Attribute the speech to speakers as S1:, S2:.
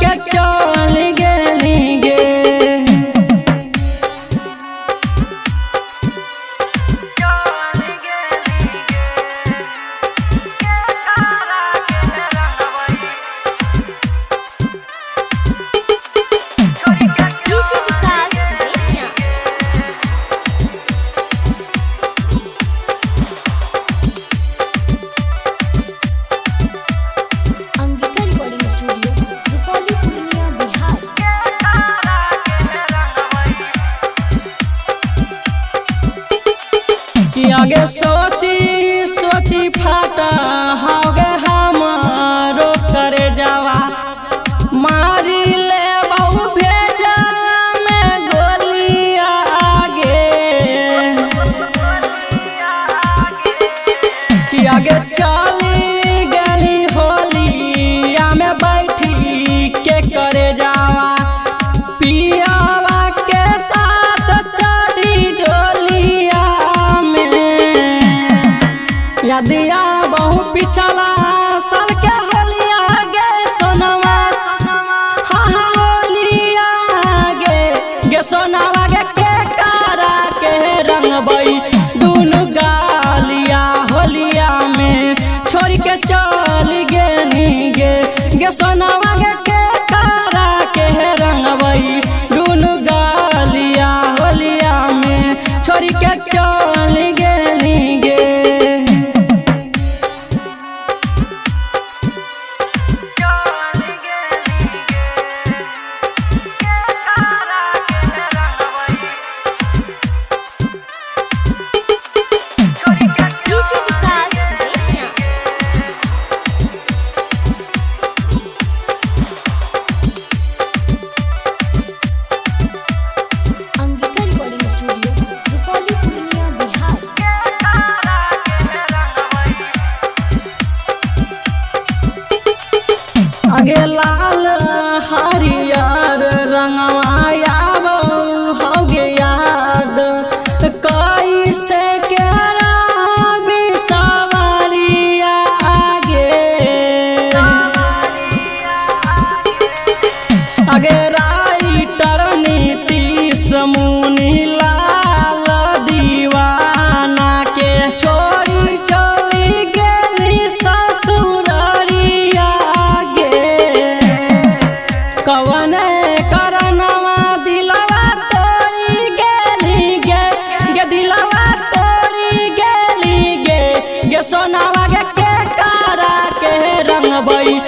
S1: के चल गेली गे। आगे सोची सोची फाटा होगे हमारो करे जावा मारी ले बहु भेजा में गोली आगे कि आगे चली गली होलिया में बैठी के करे जावा पियावा के साथ चढ़ी डोलिया दिया बहु पिछला साल के होलिया गे सोनवा हाँ होलिया गे सोनवा के कारा के रंगबई दुनु गालिया होलिया में छोड़ के चल गेली गे सोनवा के कारा के रंगबई दुनु गालिया होलिया में छोड़ के चल गेली गे। आगे लाल हरियर रंगवाया होगे याद कैसे के रामी सवारिया आगे राइटर नीतीश मुनि लाल दीवाना के छोड़ी छोड़ी गेली ससुररिया कवन करनवा दिलवा तोरी गेली गे दिलवा तोरी गेली गे सोनावा के कारा के रंगबई